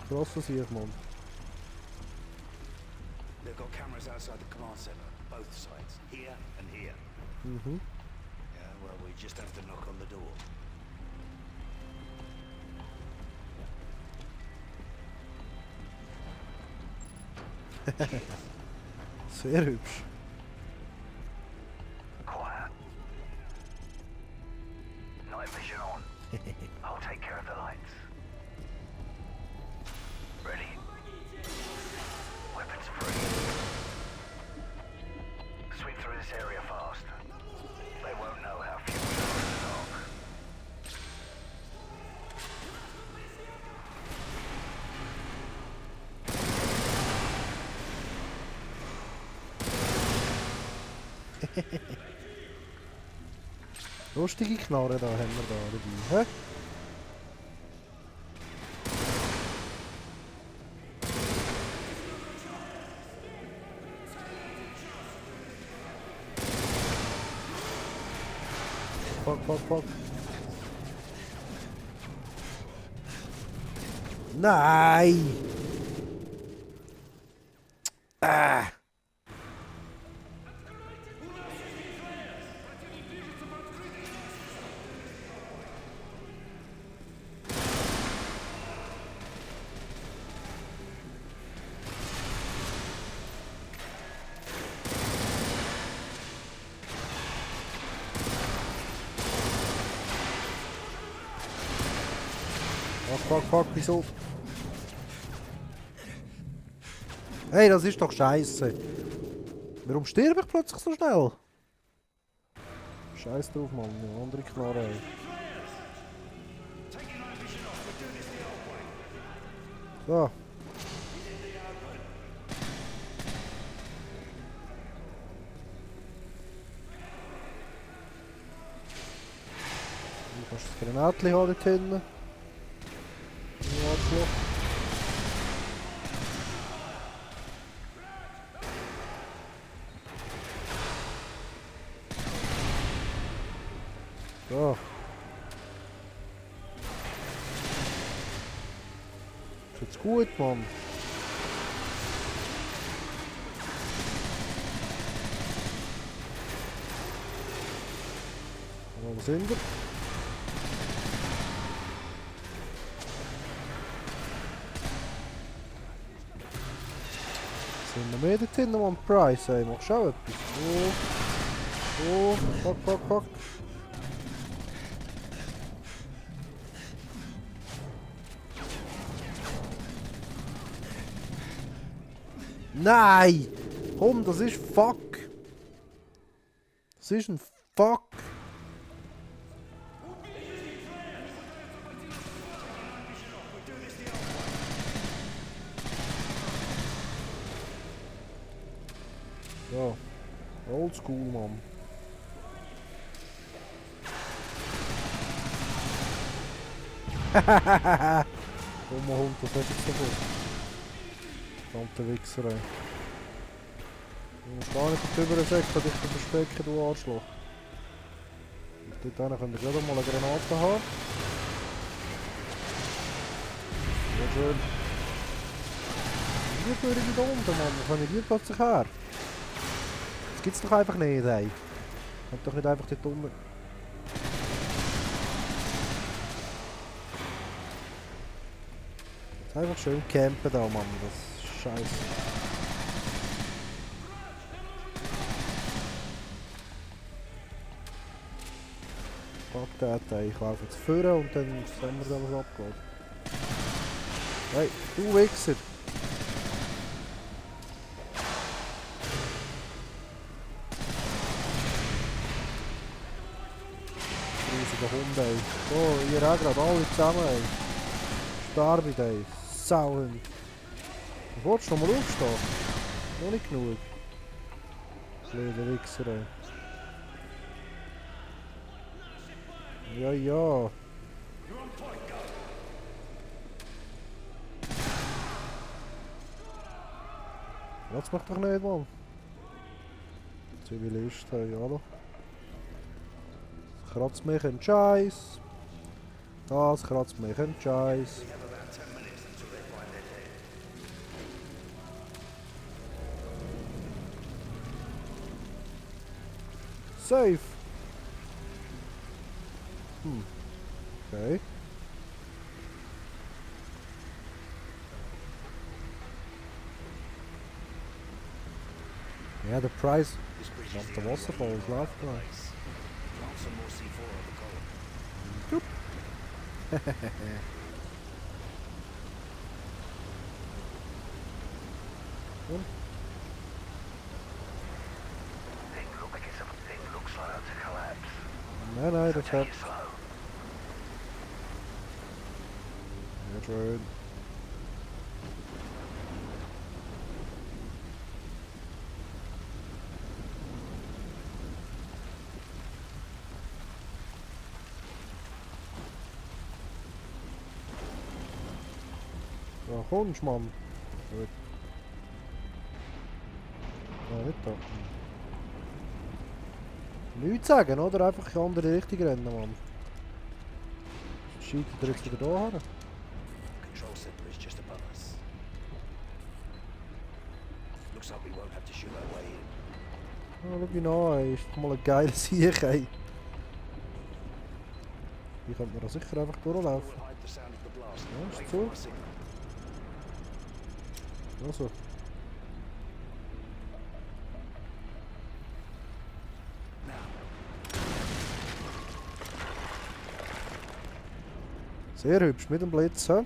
Krass, was ich, Mann. They've got cameras outside the command center, both sides, here and here. Mhm. Yeah, well, we just have to knock on the door. Sehr hübsch. Quiet. Night vision on. I'll take care of the lights. Ready? Weapons free. Sweep through this area fast. They won't know how few we are in the dark. Lustige Knarre da haben wir da dabei. Hä? Fuck, fuck, fuck. Nein! Ah! Fuck, fuck, wieso? Hey, das ist doch scheiße. Warum sterbe ich plötzlich so schnell? Scheiß drauf, Mann. Eine andere Knarre. Ey. So. Du kannst das Granatli haben dort hinten. Arschloch. So. Ist jetzt gut, Mann. Wo sind wir? Sind wir mehr dort hinten am Price, ey? Machst du auch etwas? Oh, fuck, fuck, fuck. Nein! Komm, das ist fuck! Das ist ein fuck! Ja, oldschool, Mann. Hahaha! Dummer Hund, das hätte ich sofort. Verdammte Wichser, ey. Du musst gar nicht drüber säckeln, dich verstecken, du Arschloch. Und dort könnt ihr gerade mal eine Granate haben. Sehr schön. Wie führe ich da unten, Mann? Wo kommen die plötzlich her? Das gibt's doch einfach nicht, ey. Kommt doch nicht einfach dort unten. Einfach schön campen da, Mann. Das ist scheiße. Fuck that, ey. Ich laufe jetzt vorne und dann sehen wir da, was abgeht. Hey, du Wichser! Riesiger Hund, ey. Oh, ihr auch gerade alle zusammen, ey. Starbe, ey. Sauhund. Du wolltest noch mal aufstehen? Noch nicht genug. Blöder Wichser, ey. Ja, ja. Lass mich doch nicht, Mann. Zivilist, hey, hallo. Das kratzt mich in Scheiß. Das kratzt mich ein Scheiß. Safe. Okay. Ja, der Preis. Auf der Wasserfall ist läuft gleich. Jupp. Und? Nein, das hat. Ja, schön. Da kommst du, Mann. Gut. Ja, nicht da. Nichts sagen, oder? Einfach in die andere Richtung rennen, Mann. Schiebt er jetzt wieder da her? Oh, schau ihn an, ey. Ist doch mal ein geiler Sieg, ey. Hier könnte man da sicher einfach durchlaufen. Ja, ist so. Also. Sehr hübsch mit dem Blitz, hä?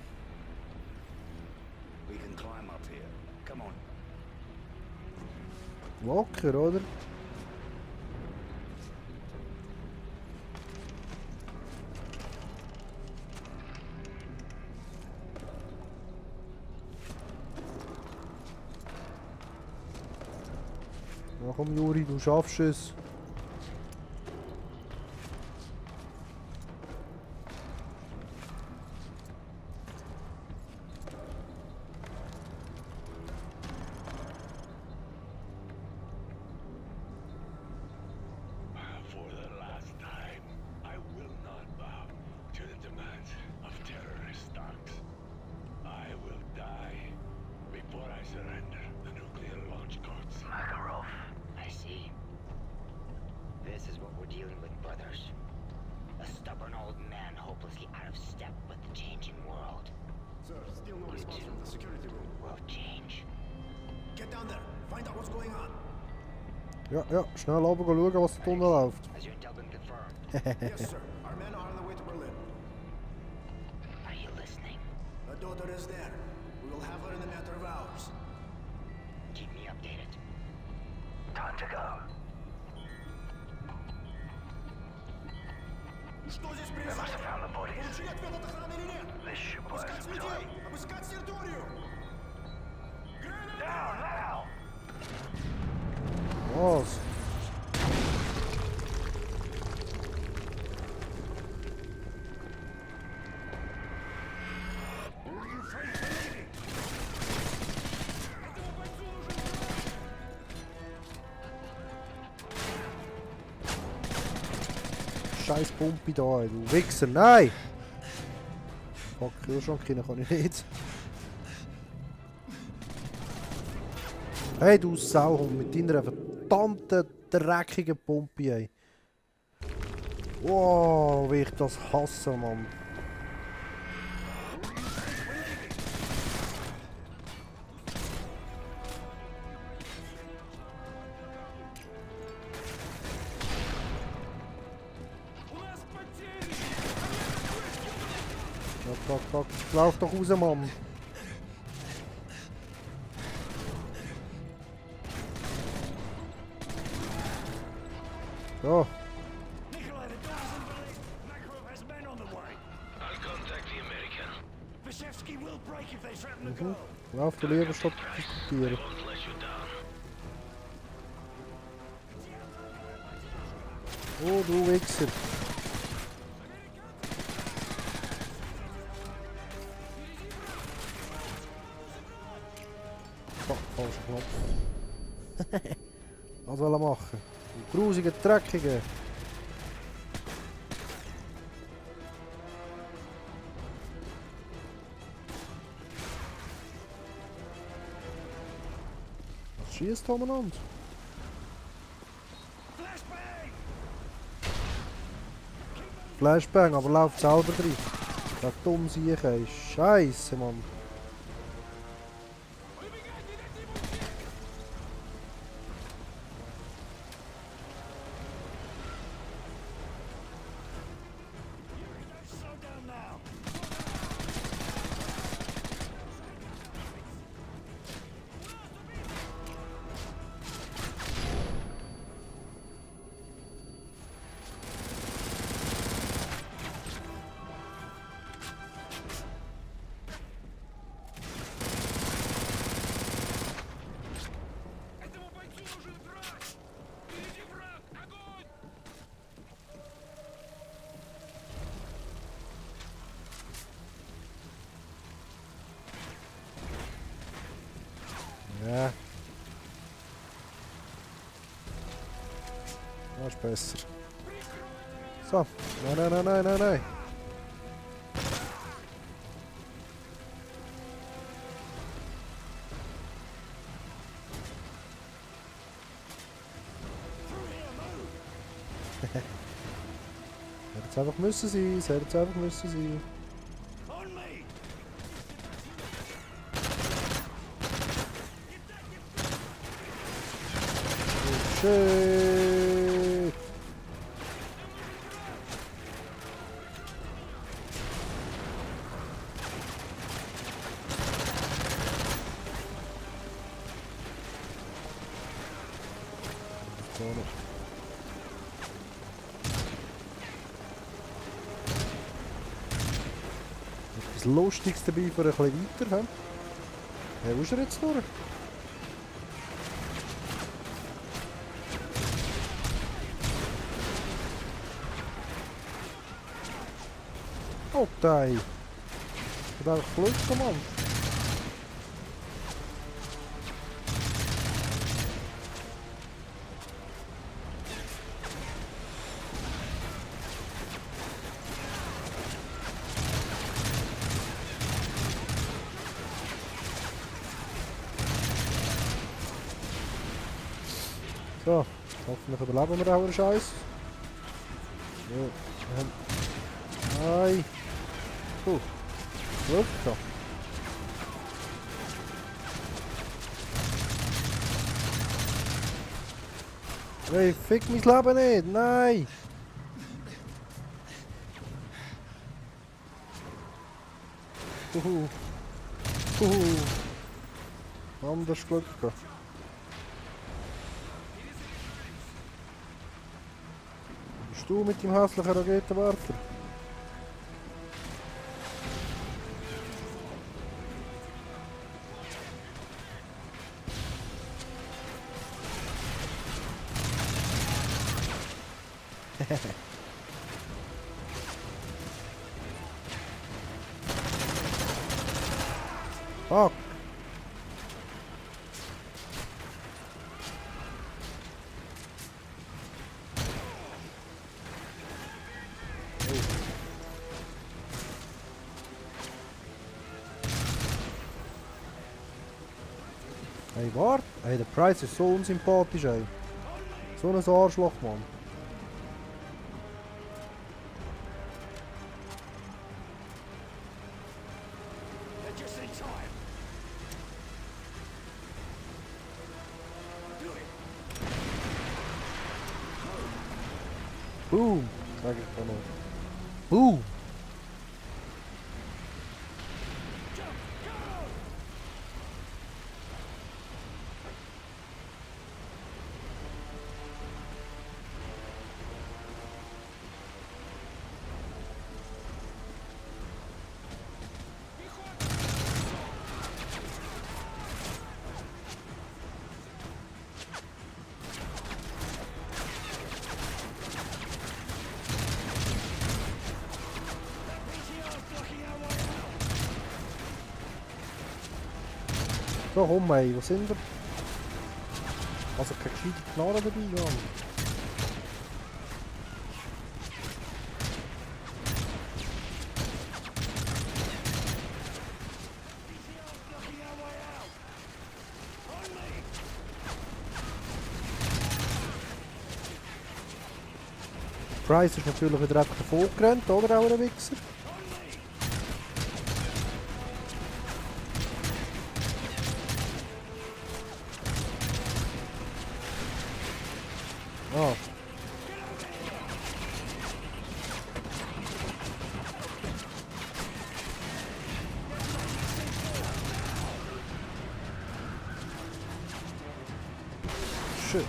Locker, oder? Ja, komm Juri, du schaffst es. Ja, ja, schnell runter schauen, was da unten läuft. Yes, sir. Our men are on the way to Berlin. Are you listening? The daughter is there. We will have her in a matter of hours. Keep me updated. Time to go. Что здесь They must have found the bodies. Получили ответ от охраны или нет? This should buy us Обыскать some людей! time. Обыскать территорию! Down now! Was? Scheiß Pumpe da, ey, du Wichser, nein! Fuck, Kühlschrank rein kann ich nicht. Hey du Sauhund mit deiner verdammten dreckigen Pumpe, ey. Wow, wie ich das hasse, Mann. Fuck, lauf doch raus, Mann. So. Nikolai, the door is in Berlin. Makarov has men on the way. I'll contact the American. Vyshevsky will break if they threaten the girl. Lauf du lieber statt zu diskutieren. Won't let you down. Oh, du Wichser. Fuck, falscher Knopf. Was soll er machen? Du grusige Dreckige. schießt umeinander. Flashbang! Flashbang, aber läuft selber drin. Der dumm Sieg, ey. Scheisse, Mann. Slow down now. Этому бойцу нужен враг! Впереди враг! Огонь! Ja. Das ist besser. So. Nein, nein, nein, nein, nein, nein. Hätte jetzt einfach müssen sein. Es hätte jetzt einfach müssen sein. On me! Oh, shit. So noch. Etwas Lustiges dabei für ein bisschen weiter. He? Hey, wo ist er jetzt durch? Oh, nein. Ich habe einfach Glück, Mann. So, hoffentlich überleben wir auch den Scheiß. Ja, nein. Glück gehabt. Hey, fick mein Leben nicht! Nein! Anders Glück gehabt. Bist du mit dem hässlichen Raketenwerfer? Fuck! Hey, warte! Hey, der Price ist so unsympathisch, ey. So ein Arschloch, Mann. They're just in time. Do it. Boom! Sag ich da noch. Boom! Jump! Go! So, komm, ey, wo sind wir? Also keine gescheite Knarre dabei, Mann. Price ist natürlich wieder einfach davon gerannt, oder auch ein Wichser? Ah. Shit.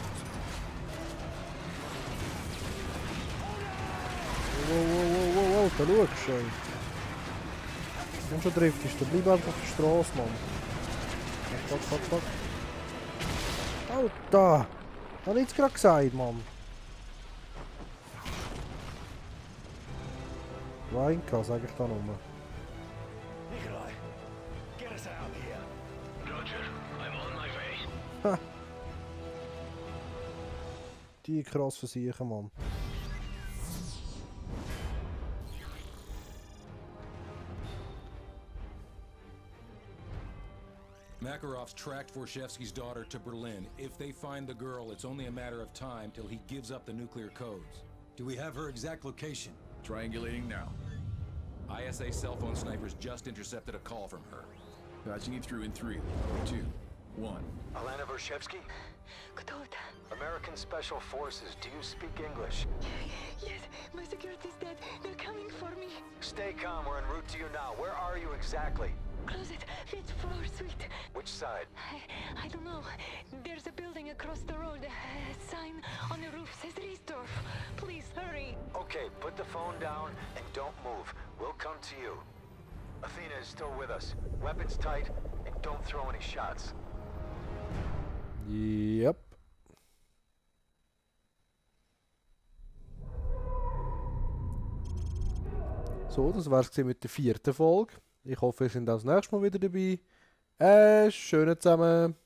Wow, da schaust du schon. Komm schon driftest du, bleib einfach auf der Straße, Mann. Fuck. Alter! Hab ich jetzt gerade gesagt, Mann. Weinka, sag ich da nochmal. Nikolai, get us out of here. Roger, I'm on my way. Ha! Die krass versichern, Mann. Makarov's tracked Vorshevsky's daughter to Berlin. If they find the girl, it's only a matter of time till he gives up the nuclear codes. Do we have her exact location? Triangulating now. ISA cell phone snipers just intercepted a call from her. Patching you through in 3, 2, 1. Alana Vershevsky? Кто это? American Special Forces. Do you speak English? Yes, my security's dead. They're coming for me. Stay calm. We're en route to you now. Where are you exactly? Closet, 5th floor suite. Which side? I don't know. There's a building across the road. A sign on the roof says Riesdorf. Please hurry. Okay, put the phone down and don't move. We'll come to you. Athena is still with us. Weapons tight and don't throw any shots. Yep. So, das war's mit der 4. Folge. Ich hoffe, ihr seid auch das nächste Mal wieder dabei. Schönen zusammen.